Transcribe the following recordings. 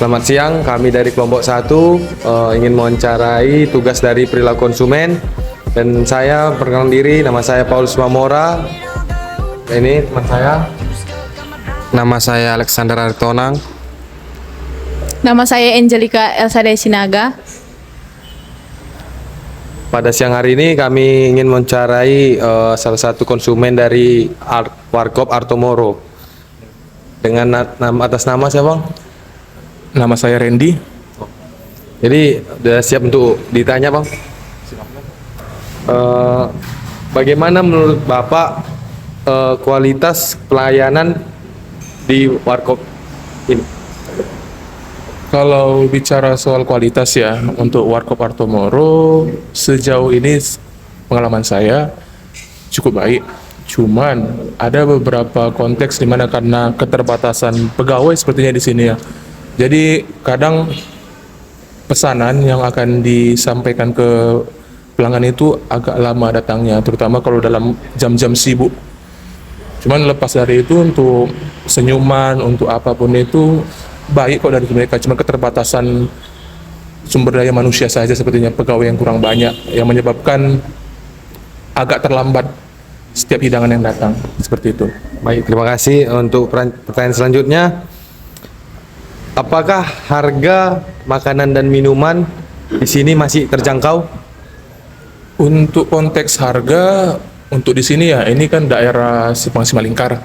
Selamat siang, kami dari kelompok 1 ingin mewawancarai tugas dari perilaku konsumen. Dan saya perkenalkan diri, nama saya Paulus Mamora. Ini teman saya. Nama saya Alexander Aritonang. Nama saya Angelica Elsa Sinaga. Pada siang hari ini kami ingin mewawancarai salah satu konsumen dari Warkop Artomoro. Dengan atas nama siapa, Bang? Nama saya Randy. Jadi sudah siap untuk ditanya, Bang? Bagaimana menurut Bapak kualitas pelayanan di Warkop ini? Kalau bicara soal kualitas ya, untuk Warkop Artomoro sejauh ini pengalaman saya cukup baik. Cuman ada beberapa konteks di mana karena keterbatasan pegawai sepertinya di sini ya. Jadi kadang pesanan yang akan disampaikan ke pelanggan itu agak lama datangnya, terutama kalau dalam jam-jam sibuk. Cuman lepas dari itu, untuk senyuman, untuk apapun itu baik kok dari mereka. Cuma keterbatasan sumber daya manusia saja sepertinya, pegawai yang kurang banyak yang menyebabkan agak terlambat setiap hidangan yang datang, seperti itu. Baik, terima kasih. Untuk pertanyaan selanjutnya, apakah harga makanan dan minuman di sini masih terjangkau? Untuk konteks harga, untuk di sini ya, ini kan daerah Simpang Simalingkar.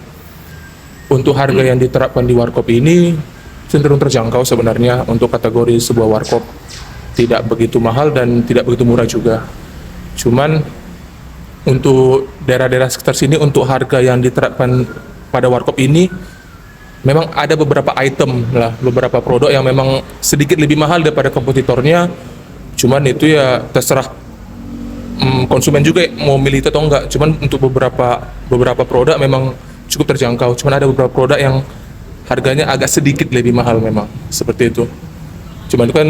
Untuk harga yang diterapkan di Warkop ini cenderung terjangkau sebenarnya untuk kategori sebuah Warkop. Tidak begitu mahal dan tidak begitu murah juga. Cuman untuk daerah-daerah sekitar sini, untuk harga yang diterapkan pada Warkop ini memang ada beberapa item lah, beberapa produk yang memang sedikit lebih mahal daripada kompetitornya. Cuman itu ya terserah konsumen juga mau milih itu atau enggak. Cuman untuk beberapa produk memang cukup terjangkau. Cuman ada beberapa produk yang harganya agak sedikit lebih mahal memang, seperti itu. Cuman itu kan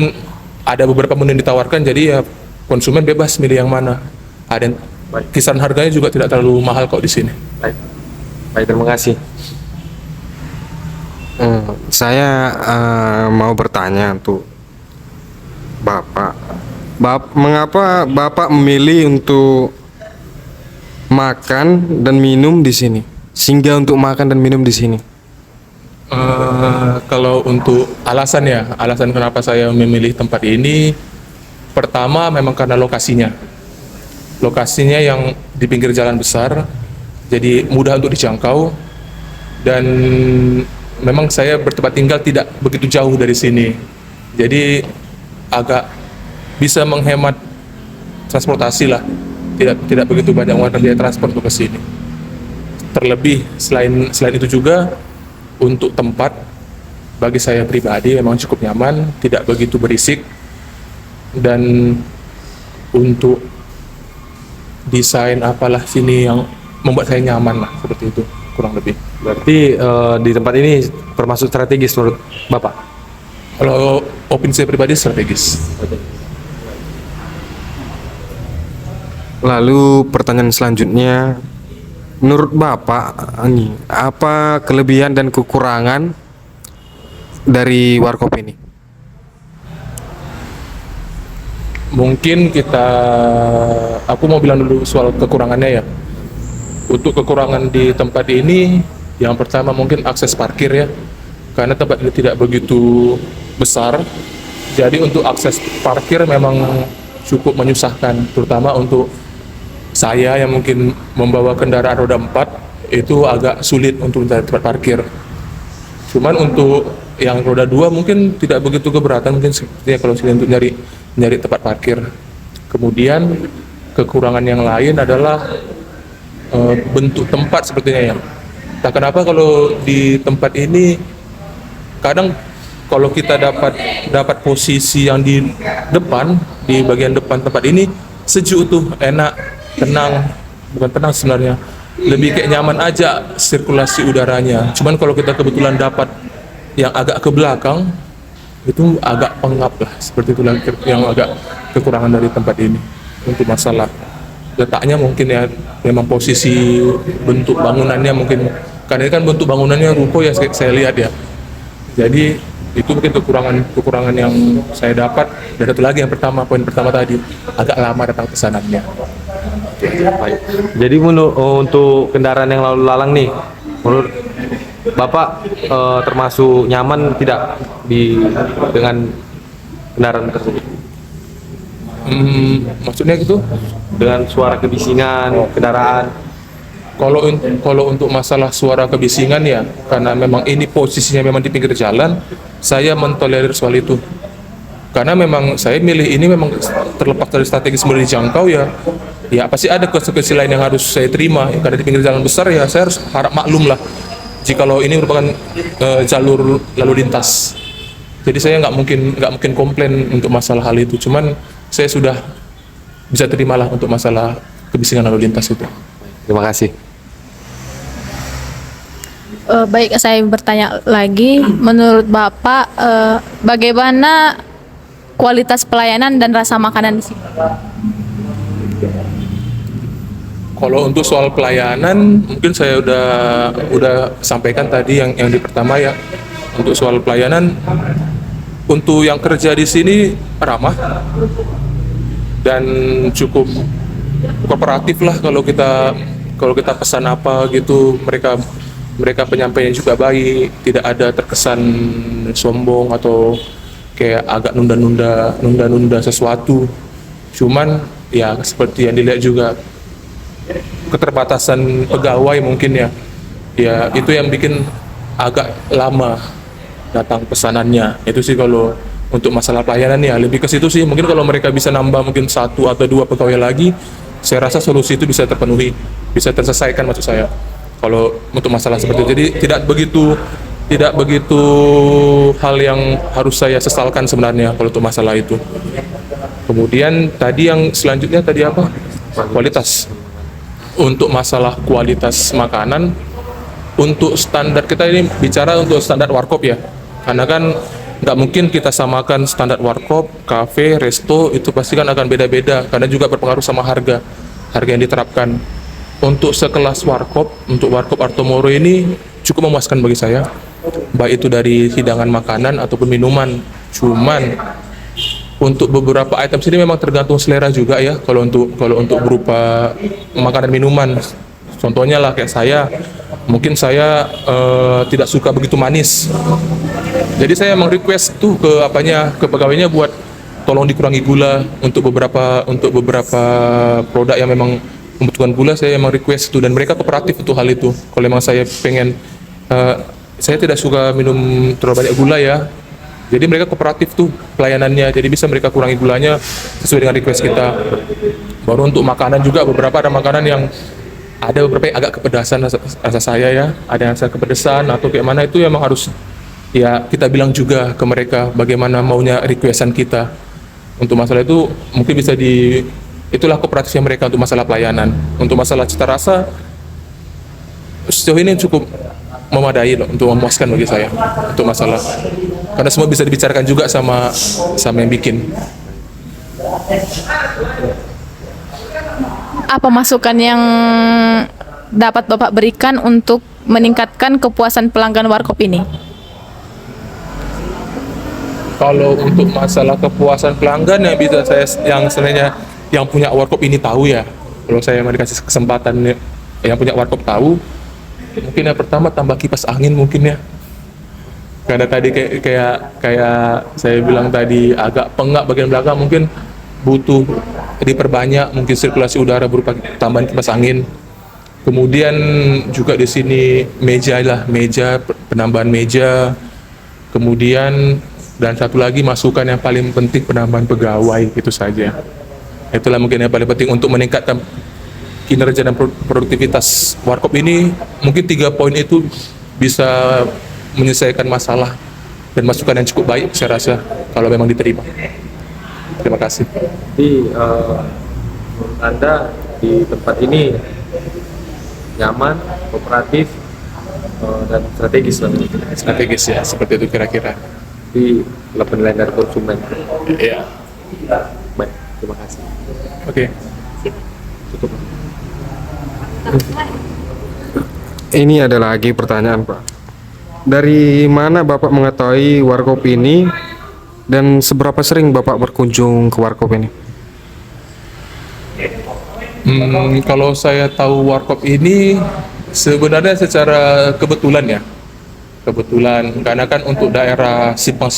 ada beberapa menu yang ditawarkan, jadi ya konsumen bebas milih yang mana. Ada kisaran harganya juga tidak terlalu mahal kok di sini. Baik, terima kasih. Saya mau bertanya untuk Bapak. Mengapa Bapak memilih untuk makan dan minum di sini? Singgah untuk makan dan minum di sini. Kalau untuk alasan kenapa saya memilih tempat ini, pertama memang karena lokasinya. Lokasinya yang di pinggir jalan besar, jadi mudah untuk dijangkau, dan memang saya bertempat tinggal tidak begitu jauh dari sini, jadi agak bisa menghemat transportasi lah, tidak begitu banyak mengeluarkan biaya transport untuk ke sini. Terlebih selain itu juga untuk tempat, bagi saya pribadi memang cukup nyaman, tidak begitu berisik, dan untuk desain apalah sini yang membuat saya nyaman lah, seperti itu kurang lebih. Berarti di tempat ini termasuk strategis menurut Bapak? Kalau opini saya pribadi strategis. Lalu pertanyaan selanjutnya, menurut Bapak apa kelebihan dan kekurangan dari Warkop ini? Mungkin aku mau bilang dulu soal kekurangannya ya. Untuk kekurangan di tempat ini, yang pertama mungkin akses parkir ya, karena tempat ini tidak begitu besar, jadi untuk akses parkir memang cukup menyusahkan, terutama untuk saya yang mungkin membawa kendaraan roda 4, itu agak sulit untuk mencari tempat parkir. Cuman untuk yang roda 2 mungkin tidak begitu keberatan, mungkin sepertinya kalau sulit untuk nyari tempat parkir. Kemudian kekurangan yang lain adalah bentuk tempat sepertinya ya. Nah, kenapa kalau di tempat ini kadang kalau kita dapat posisi yang di depan, di bagian depan tempat ini sejuk tuh, enak, tenang, bukan tenang sebenarnya, lebih kayak nyaman aja sirkulasi udaranya. Cuman kalau kita kebetulan dapat yang agak ke belakang, itu agak pengap lah, seperti itu yang agak kekurangan dari tempat ini. Untuk masalah letaknya mungkin ya, memang posisi bentuk bangunannya mungkin, karena ini kan bentuk bangunannya ruko ya, saya lihat ya, jadi Itu mungkin kekurangan yang saya dapat. Dan satu lagi yang pertama, poin pertama tadi, agak lama datang pesanannya. Baik. Jadi untuk kendaraan yang lalu lalang nih, menurut Bapak termasuk nyaman tidak dengan kendaraan tersebut? Maksudnya gitu? Dengan suara kebisingan kendaraan. Kalau untuk masalah suara kebisingan ya, karena memang ini posisinya memang di pinggir jalan, saya mentolerir soal itu. Karena memang saya milih ini memang terlepas dari strategis mudah dijangkau ya pasti ada konsekuensi lain yang harus saya terima. Karena di pinggir jalan besar ya saya harap maklum lah jikalau ini merupakan jalur lalu lintas. Jadi saya nggak mungkin komplain untuk masalah hal itu. Cuman saya sudah bisa terimalah untuk masalah kebisingan lalu lintas itu. Terima kasih. Baik, saya bertanya lagi, menurut Bapak bagaimana kualitas pelayanan dan rasa makanan di sini? Kalau untuk soal pelayanan, mungkin saya udah sampaikan tadi yang di pertama ya. Untuk soal pelayanan, untuk yang kerja di sini ramah dan cukup kooperatif lah. Kalau kita pesan apa gitu, mereka penyampaian juga baik, tidak ada terkesan sombong atau kayak agak nunda sesuatu. Cuman ya seperti yang dilihat juga, keterbatasan pegawai mungkin ya itu yang bikin agak lama datang pesanannya. Itu sih kalau untuk masalah pelayanan ya, lebih ke situ sih. Mungkin kalau mereka bisa nambah mungkin 1 atau 2 pegawai lagi, saya rasa solusi itu bisa terpenuhi, bisa terselesaikan maksud saya. Kalau untuk masalah seperti itu, jadi tidak begitu hal yang harus saya sesalkan sebenarnya kalau untuk masalah itu. Kemudian tadi yang selanjutnya tadi apa? Kualitas. Untuk masalah kualitas makanan, untuk standar kita ini bicara untuk standar warkop ya, karena kan nggak mungkin kita samakan standar warkop, kafe, resto, itu pasti kan akan beda-beda karena juga berpengaruh sama harga yang diterapkan. Untuk sekelas warkop, untuk warkop Artomoro ini cukup memuaskan bagi saya, baik itu dari hidangan makanan ataupun minuman. Cuman untuk beberapa item sini memang tergantung selera juga ya. Kalau untuk berupa makanan minuman, contohnya lah kayak mungkin saya tidak suka begitu manis. Jadi saya emang request tuh ke pegawainya buat tolong dikurangi gula untuk beberapa produk yang memang membutuhkan gula. Saya emang request itu dan mereka kooperatif untuk hal itu. Kalau memang saya pengen saya tidak suka minum terlalu banyak gula ya, jadi mereka kooperatif tuh pelayanannya, jadi bisa mereka kurangi gulanya sesuai dengan request kita. Baru untuk makanan juga, beberapa ada makanan yang ada beberapa yang agak kepedasan rasa saya ya, ada yang rasa kepedasan atau kayak mana, itu emang harus ya kita bilang juga ke mereka bagaimana maunya requestan kita. Untuk masalah itu mungkin bisa itulah kooperatifnya mereka untuk masalah pelayanan. Untuk masalah cita rasa sejauh ini cukup memadai loh, untuk memuaskan bagi saya untuk masalah, karena semua bisa dibicarakan juga sama yang bikin. Apa masukan yang dapat Bapak berikan untuk meningkatkan kepuasan pelanggan warkop ini? Kalau untuk masalah kepuasan pelanggan yang sebenarnya yang punya warkop ini tahu ya, kalau saya mau dikasih kesempatan yang punya warkop tahu, mungkin yang pertama tambah kipas angin mungkin ya, karena tadi kayak saya bilang tadi agak pengap bagian belakang, mungkin butuh diperbanyak mungkin sirkulasi udara berupa tambahan kipas angin. Kemudian juga di sini penambahan meja, kemudian dan satu lagi masukan yang paling penting, penambahan pegawai. Itu saja, itulah mungkin yang paling penting untuk meningkatkan kinerja dan produktivitas warkop ini. Mungkin 3 poin itu bisa menyelesaikan masalah dan masukan yang cukup baik saya rasa kalau memang diterima. Terima kasih. Jadi menurut Anda di tempat ini nyaman, kooperatif, dan strategis lah. Strategis ya, seperti itu kira-kira. Di penilaian dari konsumen. Iya. Baik, terima kasih. Oke. Cukup. Ini ada lagi pertanyaan, Pak. dari mana Bapak mengetahui warkop ini dan seberapa sering Bapak berkunjung ke warkop ini? Kalau saya tahu warkop ini sebenarnya secara kebetulan ya. Kebetulan karena kan untuk daerah Simpang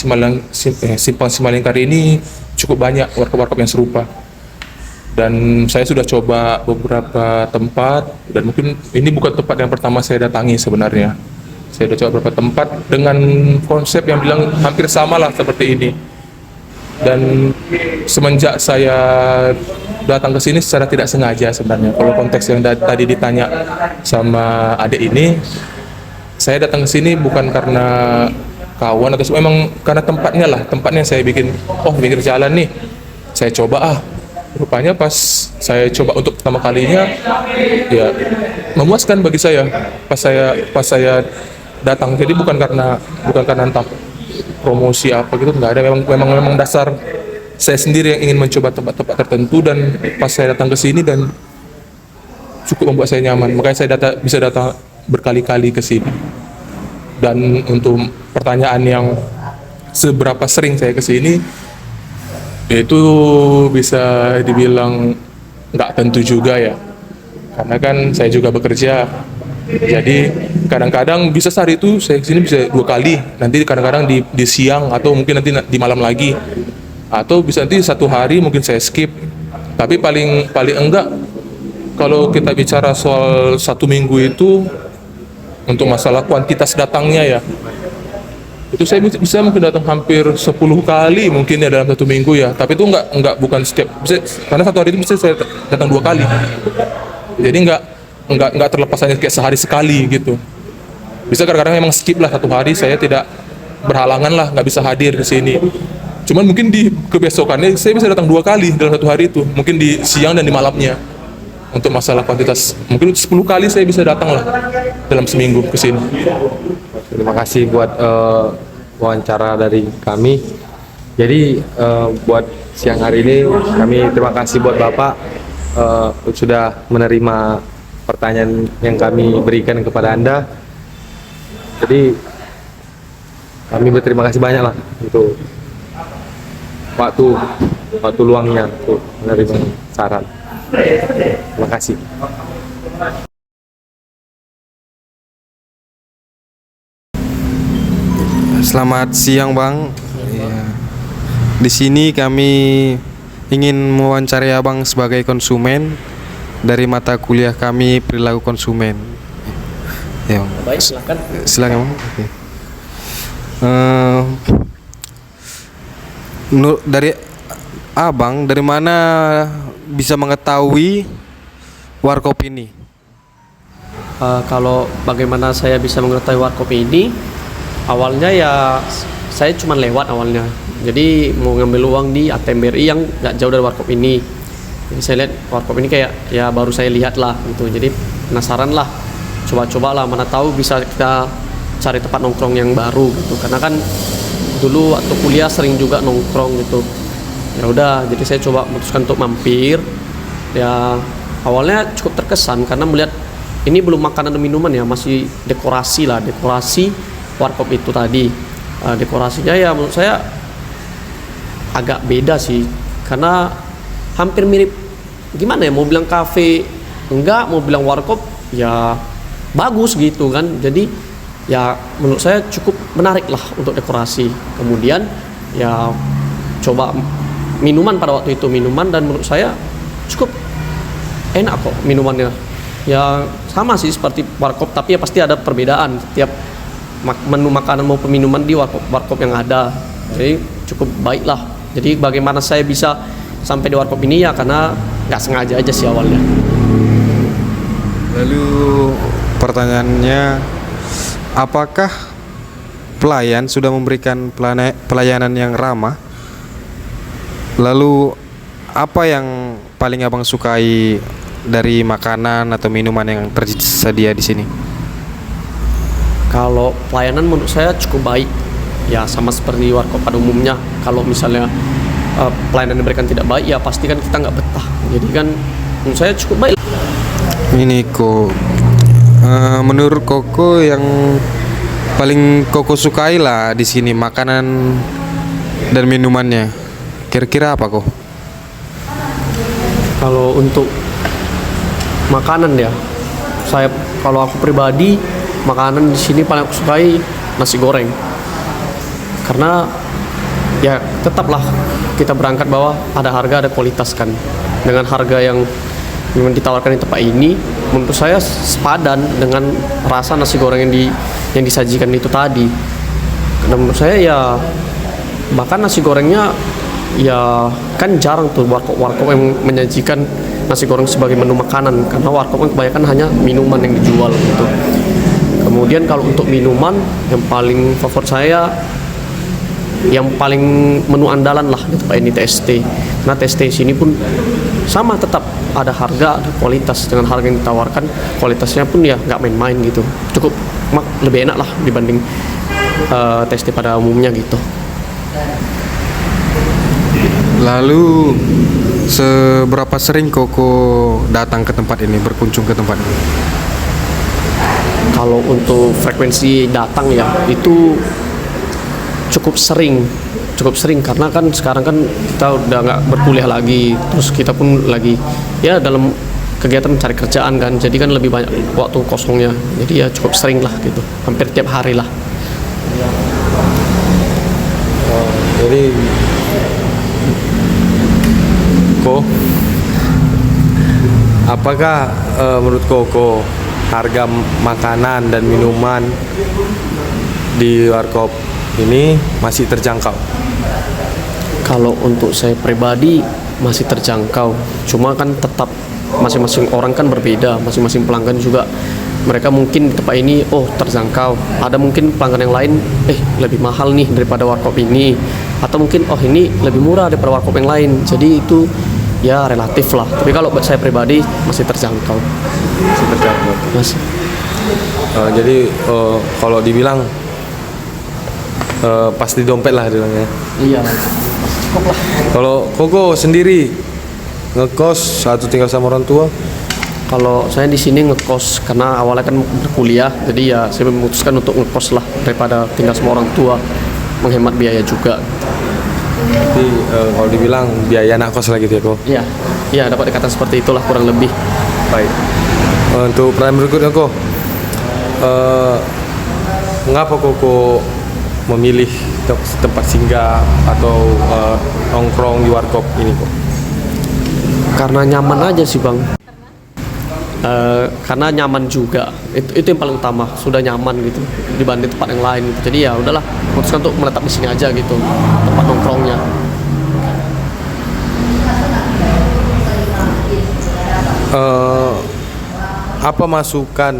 Simalingkar ini cukup banyak warkop-warkop yang serupa. Dan saya sudah coba beberapa tempat dan mungkin ini bukan tempat yang pertama saya datangi sebenarnya. Saya sudah coba beberapa tempat dengan konsep yang bilang hampir sama lah seperti ini. Dan semenjak saya datang ke sini secara tidak sengaja sebenarnya. Kalau konteks yang tadi ditanya sama adik ini, saya datang ke sini bukan karena kawan atau memang karena tempatnya saya bikin, pinggir jalan nih, saya coba rupanya pas saya coba untuk pertama kalinya ya memuaskan bagi saya pas saya datang. Jadi bukan karena entah promosi apa gitu, nggak ada, memang dasar saya sendiri yang ingin mencoba tempat-tempat tertentu dan pas saya datang ke sini dan cukup membuat saya nyaman, makanya saya bisa datang berkali-kali ke sini. Dan untuk pertanyaan yang seberapa sering saya ke sini, itu bisa dibilang nggak tentu juga ya, karena kan saya juga bekerja. Jadi kadang-kadang bisa sehari itu saya kesini bisa 2 kali, nanti kadang-kadang di siang atau mungkin nanti di malam lagi, atau bisa nanti 1 hari mungkin saya skip. Tapi paling enggak kalau kita bicara soal 1 minggu itu untuk masalah kuantitas datangnya ya, itu saya bisa mungkin datang hampir 10 kali mungkin ya dalam 1 minggu ya. Tapi itu enggak bukan setiap, karena 1 hari itu bisa saya datang 2 kali. Jadi enggak terlepas hanya kayak sehari sekali gitu. Bisa kadang-kadang memang skip lah 1 hari, saya tidak berhalangan lah, nggak bisa hadir di sini. Cuman mungkin di kebesokannya saya bisa datang 2 kali dalam 1 hari itu, mungkin di siang dan di malamnya. Untuk masalah kuantitas, mungkin 10 kali saya bisa datang lah dalam seminggu ke sini. Terima kasih buat wawancara dari kami. Jadi buat siang hari ini kami terima kasih buat Bapak sudah menerima pertanyaan yang kami berikan kepada Anda. Jadi kami berterima kasih banyak lah untuk waktu luangnya untuk menerima saran. Terima kasih. Selamat siang Bang. Ya. Di sini kami ingin mewawancarai Abang sebagai konsumen dari mata kuliah kami perilaku konsumen. Ya. Baik, silakan. Silakan Bang. Oke. Dari Abang, dari mana bisa mengetahui warkop ini? Kalau bagaimana saya bisa mengetahui warkop ini, awalnya ya saya cuma lewat awalnya. Jadi mau ngambil uang di ATM BRI yang nggak jauh dari warkop ini. Jadi saya lihat warkop ini kayak ya baru saya lihat lah gitu. Jadi penasaran lah, coba-coba lah, mana tahu bisa kita cari tempat nongkrong yang baru gitu. Karena kan dulu waktu kuliah sering juga nongkrong gitu. Ya udah, jadi saya coba memutuskan untuk mampir. Ya awalnya cukup terkesan karena melihat ini belum makanan dan minuman ya, masih dekorasi warkop itu tadi. Dekorasinya ya menurut saya agak beda sih, karena hampir mirip, gimana ya, mau bilang kafe enggak, mau bilang warkop ya bagus gitu kan. Jadi ya menurut saya cukup menarik lah untuk dekorasi. Kemudian ya coba minuman pada waktu itu, dan menurut saya cukup enak kok minumannya. Ya sama sih seperti warkop, tapi ya pasti ada perbedaan setiap menu makanan maupun minuman di warkop yang ada. Jadi cukup baik lah. Jadi bagaimana saya bisa sampai di warkop ini ya karena nggak sengaja aja sih awalnya. Lalu pertanyaannya, apakah pelayan sudah memberikan pelayanan yang ramah? Lalu apa yang paling Abang sukai dari makanan atau minuman yang tersedia di sini? Kalau pelayanan menurut saya cukup baik. Ya sama seperti warkop pada umumnya. Kalau misalnya pelayanan yang diberikan tidak baik ya pasti kan kita nggak betah. Jadi kan menurut saya cukup baik. Ini kok menurut Koko yang paling koko sukai lah di sini makanan dan minumannya. Kira-kira apa kok? Kalau untuk makanan ya, kalau aku pribadi makanan di sini paling aku sukai nasi goreng. Karena ya tetaplah kita berangkat bahwa ada harga, ada kualitas kan. Dengan harga yang ditawarkan di tempat ini, menurut saya sepadan dengan rasa nasi goreng yang disajikan itu tadi. Dan menurut saya ya bahkan nasi gorengnya ya kan jarang tuh warkop yang menyajikan nasi goreng sebagai menu makanan, karena warkop kebanyakan hanya minuman yang dijual gitu. Kemudian kalau untuk minuman yang paling favorit saya, yang paling menu andalan lah di tempat ini TST. Nah TST sini pun sama, tetap ada harga, ada kualitas. Dengan harga yang ditawarkan, kualitasnya pun ya nggak main-main gitu. Cukup lebih enak lah dibanding TST pada umumnya gitu. Lalu seberapa sering Koko datang ke tempat ini, berkunjung ke tempat ini? Kalau untuk frekuensi datang ya itu cukup sering karena kan sekarang kan kita udah nggak berkuliah lagi, terus kita pun lagi ya dalam kegiatan mencari kerjaan kan, jadi kan lebih banyak waktu kosongnya, jadi ya cukup sering lah gitu, hampir tiap hari lah. Jadi kok apakah menurut Koko harga makanan dan minuman di warkop ini masih terjangkau? Kalau untuk saya pribadi masih terjangkau, cuma kan tetap masing-masing orang kan berbeda, masing-masing pelanggan juga mereka mungkin di tempat ini terjangkau, ada mungkin pelanggan yang lain lebih mahal nih daripada warkop ini, atau mungkin ini lebih murah daripada warkop yang lain, jadi itu ya relatif lah. Tapi kalau saya pribadi masih terjangkau. Masih terjangkau. Masih. Jadi kalau dibilang pasti dompet lah bilangnya. Iya. Cukup lah. Kalau Koko sendiri ngekos atau tinggal sama orang tua? Kalau saya di sini ngekos karena awalnya kan berkuliah, jadi ya saya memutuskan untuk ngekos lah daripada tinggal sama orang tua, menghemat biaya juga. Jadi kalau dibilang biaya anak kos lagi gitu ya Kok? Iya dapat dikatakan seperti itulah kurang lebih. Baik. Untuk pertanyaan berikutnya Kok, mengapa Koko memilih tempat singgah atau nongkrong di warkop ini Kok? Karena nyaman aja sih Bang. Karena nyaman juga, itu yang paling utama, sudah nyaman gitu dibanding tempat yang lain gitu. Jadi ya udahlah, putuskan untuk menetap di sini aja gitu, tempat nongkrongnya. Apa masukan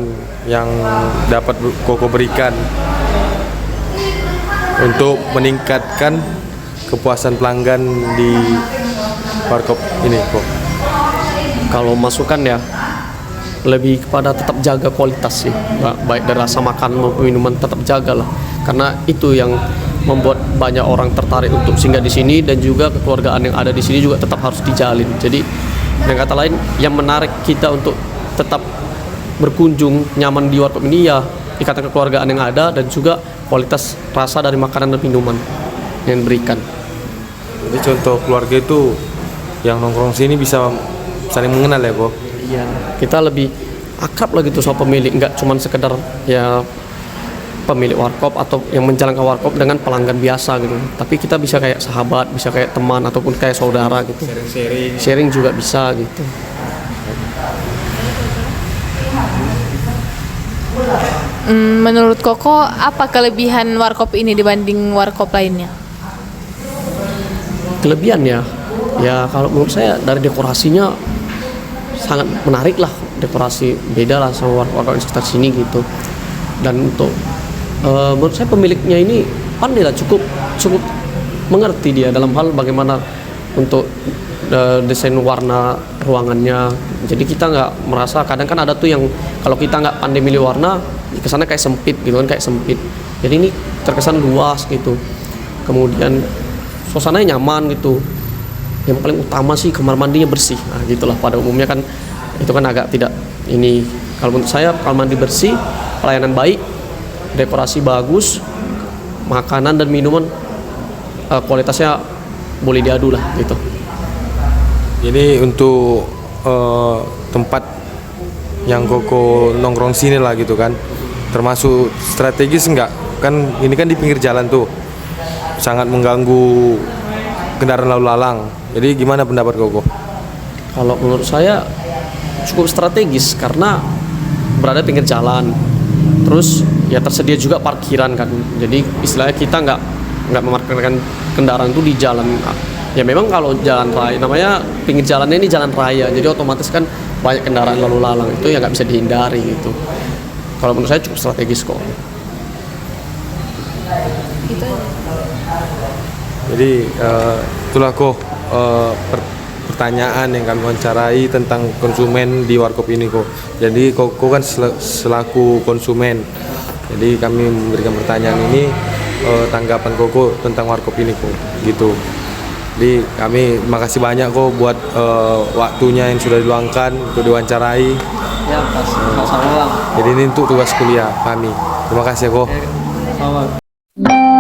yang dapat Koko berikan untuk meningkatkan kepuasan pelanggan di warkop ini Kok? Kalau masukan ya lebih kepada tetap jaga kualitas sih, baik dari rasa makan maupun minuman tetap jagalah, karena itu yang membuat banyak orang tertarik untuk singgah di sini, dan juga kekeluargaan yang ada di sini juga tetap harus dijalin. Jadi dengan kata lain, yang menarik kita untuk tetap berkunjung nyaman di warkop ini ya ikatan kekeluargaan yang ada, dan juga kualitas rasa dari makanan dan minuman yang diberikan. Jadi contoh keluarga itu yang nongkrong sini bisa saling mengenal ya Kok? Iya, kita lebih akrab lagi tuh sama pemilik, nggak cuma sekedar ya pemilik warkop atau yang menjalankan warkop dengan pelanggan biasa gitu. Tapi kita bisa kayak sahabat, bisa kayak teman ataupun kayak saudara gitu. Sharing juga bisa gitu. Menurut Koko, apa kelebihan warkop ini dibanding warkop lainnya? Kelebihan ya kalau menurut saya dari dekorasinya sangat menarik lah, dekorasi beda lah sama warkop di sekitar sini gitu. Dan untuk menurut saya pemiliknya ini pandai lah, cukup mengerti dia dalam hal bagaimana untuk desain warna ruangannya. Jadi kita nggak merasa, kadang kan ada tuh yang kalau kita nggak pandai milih warna kesannya kayak sempit gitu kan, kayak sempit. Jadi ini terkesan luas gitu, kemudian suasananya nyaman gitu. Yang paling utama sih kamar mandinya bersih. Nah gitulah, pada umumnya kan itu kan agak tidak ini. Kalau menurut saya kamar mandi bersih, pelayanan baik, dekorasi bagus, makanan dan minuman kualitasnya boleh diadu lah gitu. Ini untuk tempat yang Koko nongkrong sini lah gitu kan, termasuk strategis enggak? Kan ini kan di pinggir jalan tuh, sangat mengganggu kendaraan lalu lalang. Jadi gimana pendapat Koko? Kalau menurut saya cukup strategis karena berada pinggir jalan. Terus ya tersedia juga parkiran kan. Jadi istilahnya kita nggak memarkirkan kendaraan itu di jalan. Ya memang kalau jalan raya, namanya pinggir jalannya ini jalan raya. Jadi otomatis kan banyak kendaraan lalu lalang, itu ya nggak bisa dihindari gitu. Kalau menurut saya cukup strategis kok. Jadi itulah kok pertanyaan yang kami wawancarai tentang konsumen di warkop ini kok. Jadi kok kan selaku konsumen. Jadi kami memberikan pertanyaan ini tanggapan Koko tentang warkop ini kok gitu. Jadi kami makasih banyak kok buat waktunya yang sudah diluangkan untuk diwawancarai. Ya, sama-sama Bang. Jadi ini untuk tugas kuliah kami. Terima kasih kok. Sama.